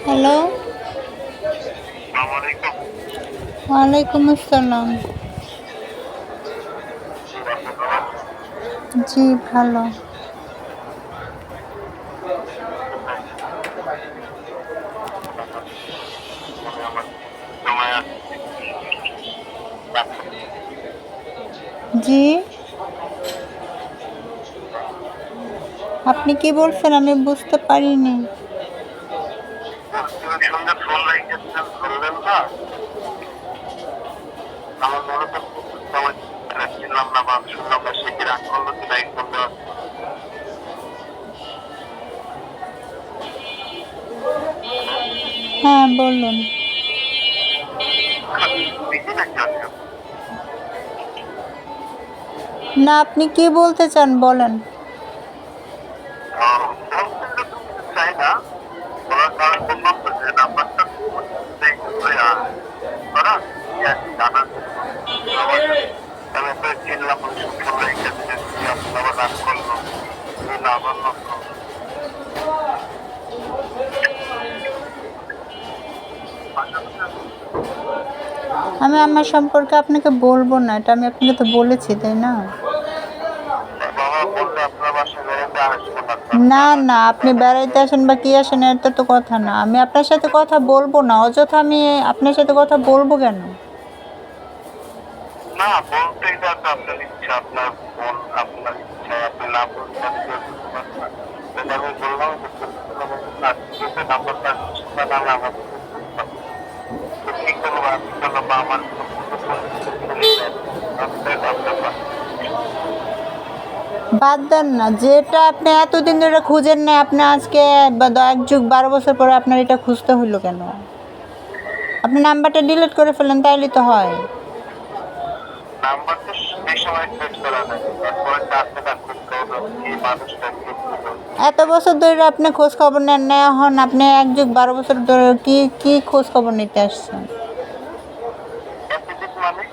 Hello, আসসালামাইকুম। ওয়ালাইকুম আসসালাম। জি, আপনি ভালো আছেন? জি, ভালো। কোথায়? আমি আমার সময় আছে। জি, আপনি কি বলছেন আমি বুঝতে পারিনি। বলছি ওই সুন্দর ফোন রেখেছিলেন ধরলেন না। আমার মনে তো সময় চিনলাম না বা শুনলাম না, সে কি রাগ করলো কি না এই ফোন দেওয়ার? হ্যালো, হ্যাঁ, বলুন। বিজি নাকি আজকাল? না, আপনি কি বলতে চান বলেন। বলতে তো কিছু চাই না, বলার কারণ বললাম তো যে নাম্বারটা করা জানার জন্য আবার আমি তো চিনলাম ওই ফোন রেখেছিলেন কি আপনি আবার রাগ করলো এই না আমার লক্ষ্য। আমি আমার সম্পর্কে আপনাকে বলবো না, এটা আমি আপনাকে তো বলেছি, তাই না? বাবা বললে আপনার বাসায় বেড়াতে আসবো না, না, আপনার না, আপনি বেড়াইতে আসেন বা কি আসেন এটা তো কথা না। আমি আপনার সাথে কথা বলবো না, অযথা আমি আপনার সাথে কথা বলবো কেন? না বলতে এটা তো আপনার ইচ্ছা, আপনার মন, আপনার ইচ্ছা, আপনি না বলতে আমি জোর করতে পারবো না। যেটা আমি বললাম যে আজকে নাম্বারটা শোনা না আমার তো কি করবো আমি করলো বা আমার কোনো পরিস্থিতি চলে যায় আপনার বাদ দেন না, যেটা আপনি এতদিন ধরে খুঁজেন না, আপনি আজকে বা এক যুগ 12 বছর পরে আপনার এটা খুঁজতে হইলো কেন? আপনি নাম্বারটা ডিলিট করে ফেলেন, তাইলে তো হয়। নাম্বার তো সেই সময় সেট করা নাই, তারপরে কাছে খুব খবর কি মানুষটা কি ছিল এত বছর ধরে আপনি খোঁজ খবর নেন না, এখন আপনি এক যুগ 12 বছর ধরে কি কি খোঁজ খবর নিতে আসছেন? এতদিন মানে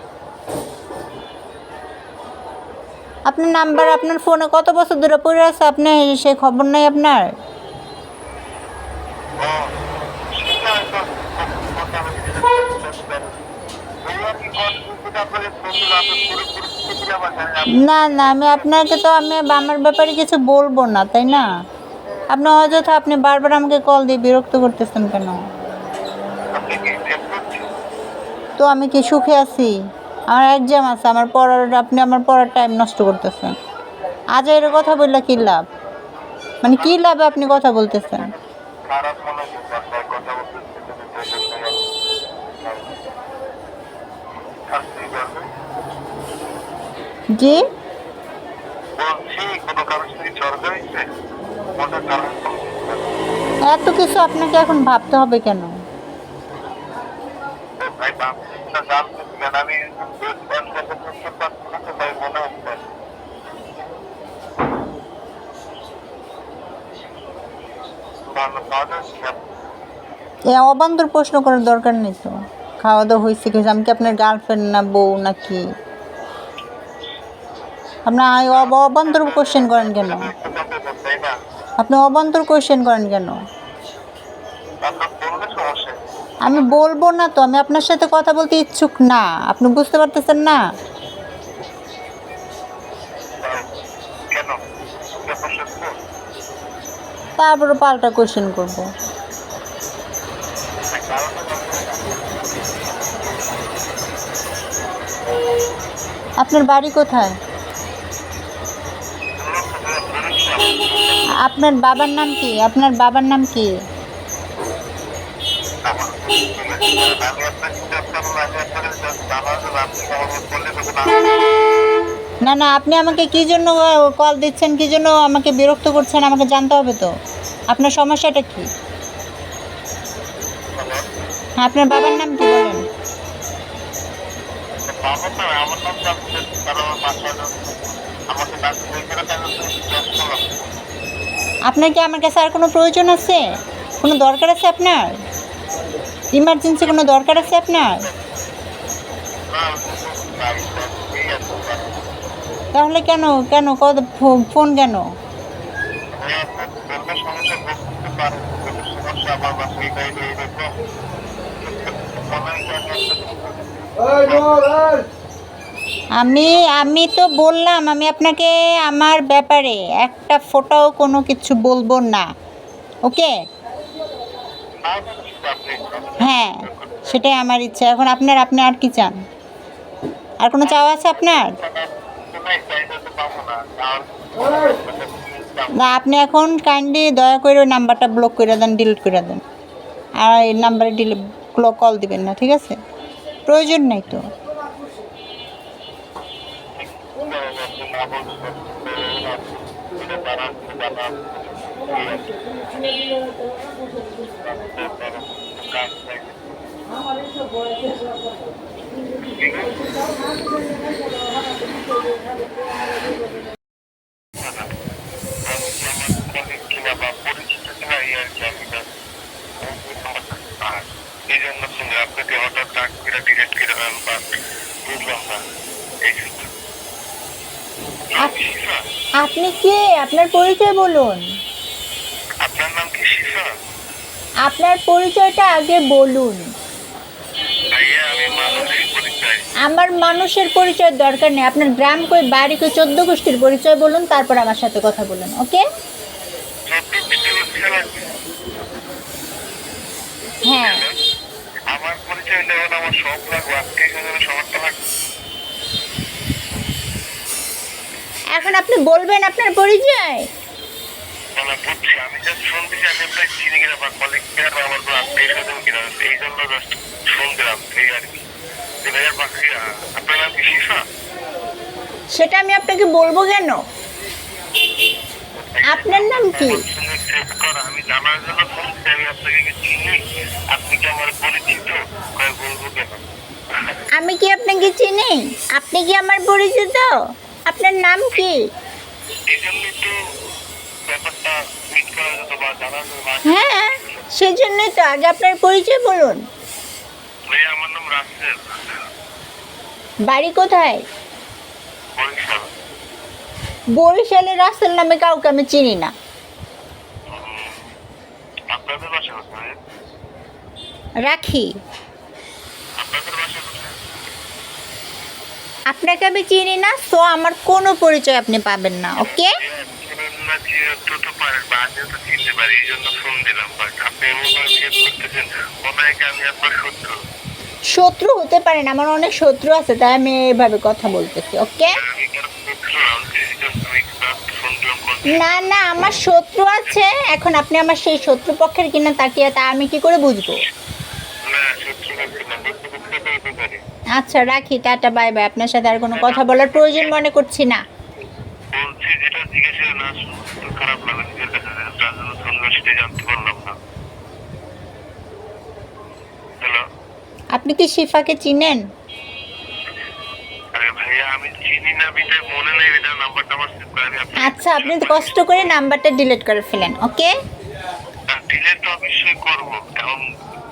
আপনার নাম্বার আপনার ফোনে কত বছর ধরে পড়ে আছে, আপনি সেই খবর নাই আপনার? ও সেটা হয়তো মোটামুটি এই আর কি কনফিউজ আপনাদের বন্ধুরা আপনার পুরো পরিস্থিতিটা আমার জানেন আপনি না, না, আমি আপনাকে তো আমি আমার ব্যাপারে কিছু বলবো না, তাই না? আপনি অযথা আপনি বারবার আমাকে কল দিয়ে বিরক্ত করতেছেন কেন? আপনি কি চেক করছেন? তো আমি কি সুখে আছি? আমার এক্সাম আছে, আমার পড়ার, আপনি আমার পড়ার টাইম নষ্ট করতেছেন। আজ এর কথা বললে কী লাভ? মানে কী লাভে আপনি কথা বলতেছেন? খারাপ মনে কিন্তু আপনার কথা বলতে শাস্তি করবে জি, বলছি কোনো কারোর সাথে ঝগড়া হয়েছে ওটার কারণ এত কিছু আপনাকে এখন ভাবতে হবে কেন? ভাই বাংলাদেশটা জানতেছিলেন আমি করতে পারছি না তো তাই মনে হচ্ছে ভালো খাওয়া দাওয়া ছিল। এ অবান্তর প্রশ্ন করার দরকার নেই তো। খাওয়া দাওয়া হয়েছে কিছু, আমি কি আপনার গার্লফ্রেন্ড না বউ নাকি? আপনার অবান্তর কোশ্চেন করেন কেন? তাই না আপনি অবান্তর কোশ্চেন করেন কেন? আপনার বললে সমস্যা আমি বলবো না তো, আমি আপনার সাথে কথা বলতে ইচ্ছুক না, আপনি বুঝতে পারতেছেন না? তাই কেন আপনি অসুস্থ তারপরে পাল্টা কোশ্চেন করব। কারণটা জানতে চান আপনার বাড়ি কোথায়? আপনার বাবার নাম কি? আপনার বাবার নাম কি? আমার আমি আপনার চিন্তা করলাম আমি আপনার জানার জন্য আপনি আমার বললে তখন না, না, আপনি আমাকে কী জন্য কল দিচ্ছেন, কী জন্য আমাকে বিরক্ত করছেন, আমাকে জানতে হবে তো। আপনার সমস্যাটা কি? হ্যাঁ, আপনার বাবার নাম কি বলেন? বাবা না আমার নাম জানতে কারণ আমার বাসায় আমাকে ডাকতে এখানে কেন জিজ্ঞেস করলাম আপনার কি আমার কাছে আর কোনো প্রয়োজন আছে? কোনো দরকার আছে আপনার? ইমার্জেন্সি কোনো দরকার আছে আপনার? না বাড়িতে এই আছে তাহলে কেন কেন কত ফোন কেন? ভাইয়া আপনার বললে সমস্যা বুঝতে পারেন, কোনো সমস্যা আমার বাসায় এটাই এইরকম মনে হয় আমি আমি তো বললাম আমি আপনাকে আমার ব্যাপারে একটা ফোটাও কোনো কিছু বলবো না, ওকে? আপনি হ্যাঁ, সেটাই আমার ইচ্ছা। এখন আপনি আর কি চান? আর কোনো চাওয়া আছে আপনার? না, আপনি এখন কাইন্ডলি দয়া করে ওই নাম্বারটা ব্লক করে দেন, ডিলিট করে দেন। আর এই নাম্বারে কল দিবেন না, ঠিক আছে? প্রয়োজন নেই তো। এই জন্য শুনে আপনাকে হঠাৎ ডাক করে ডিরেক্ট করে দেন বা বুঝলাম না এই শিফা, আপনি কে? আপনার পরিচয় বলুন। আপনার নাম কি শিফা? আপনার পরিচয়টা আগে বলুন। ভাইয়া আমি মানুষের পরিচয়। আমার মানুষের পরিচয় দরকার নেই। আপনার গ্রাম কই, বাড়ি কই, 14 গোষ্ঠীর পরিচয় বলুন, তারপর আমার সাথে কথা বলুন, ওকে? হ্যাঁ। আমার পরিচয় নেবেন, আমার সব লাগবে, আজকে এখানে সবারটা লাগবে। এখন আপনি বলবেন আপনার পরিচয়। না বুঝছি, আমি জাস্ট শুনতে চাই আমি আপনার চিনি কিনা বা কলিগ কিনা বা আমার কোনো আত্মীয় স্বজন কিনা, এই জন্য জাস্ট ফোন দিলাম, এই আর কি। ভাইয়ার বাকি আপনার নাম কি শিফা? সেটা আমি আপনাকে বলবো কেন? আপনার নাম কি? আমি জানার জন্য ফোন দিচ্ছি, আমি আপনাকে কি চিনি, আপনি কি আমার পরিচিত, বলবো কেন? আমি কি আপনাকে চিনি? আপনি কি আমার পরিচিত? আপনার নাম কি? এই জন্যই তো ব্যাপারটা মিট করা যেত বা জানার জন্য। হ্যাঁ, সেজন্যই তো। আগে আপনার পরিচয় বলুন। ভাইয়া আমার নাম রাসেল। বাড়ি কোথায়? বরিশাল। বরিশালে রাসেল নামে কাউকে আমি চিনি না। আপনাদের বাসা কোথায়? রাখি। আপনাদের বাসা কোথায়? আপনাকে আমি চিনি না, সো আমার কোনো পরিচয় আপনি পাবেন না, ওকে? না যেহেতু তো পারেন বা আমিও তো চিনতে পারি, এই জন্য ফোন দিলাম, বাট আপনি এমনভাবে বিহেভ করতেছেন মনে হয় কি আমি আপনার শত্রু। শত্রু হতে পারেন, আমার অনেক শত্রু আছে, তাই আমি এভাবে কথা বলতেছি, ওকে? আমি কেন শত্রু না, আমি ফোন দিলাম না না, আমার শত্রু আছে। এখন আপনি আমার সেই শত্রু পক্ষের কিনা তাকিয়ে, তা আমি কি করে বুঝবো? না শত্রু করতে না, বুঝতে বুঝতে করতে পারি। আচ্ছা, রাখি, টাটা, বাই বাই। আপনার সাথে আর কোনো কথা বলার প্রয়োজন মনে করছি না। বলছি যেটা জিজ্ঞেস না শুনতে খারাপ লাগে নিজের কাছে, যার জন্য শুনলো সেটা জানতে পারলাম না। হ্যালো, আপনি কি শিফাকে চিনেন? আরে ভাইয়া আমি চিনি না বিদায় মনে নেই, বিদায় নাম্বারটা আমার সেভ করে আমি আচ্ছা, আপনি কষ্ট করে নাম্বারটা ডিলিট করে ফেলেন, ওকে? ডিলেট তো অবশ্যই করবো, কারণ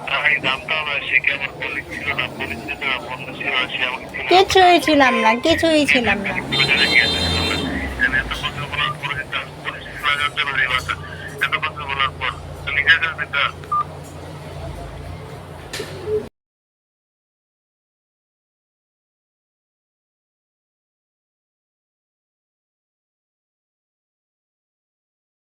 তাই জানতে হবে সে কি আমার কলিগ ছিল না, পরিচিত না, বন্ধু ছিল না, সে আমাকে চিনে না। কিছুই ছিলাম না, কিছুই ছিলাম না। এত কথা বলার পরে পরিচিত না জানতে পারি, এত কথা বলার পর নিজের কাছে একটা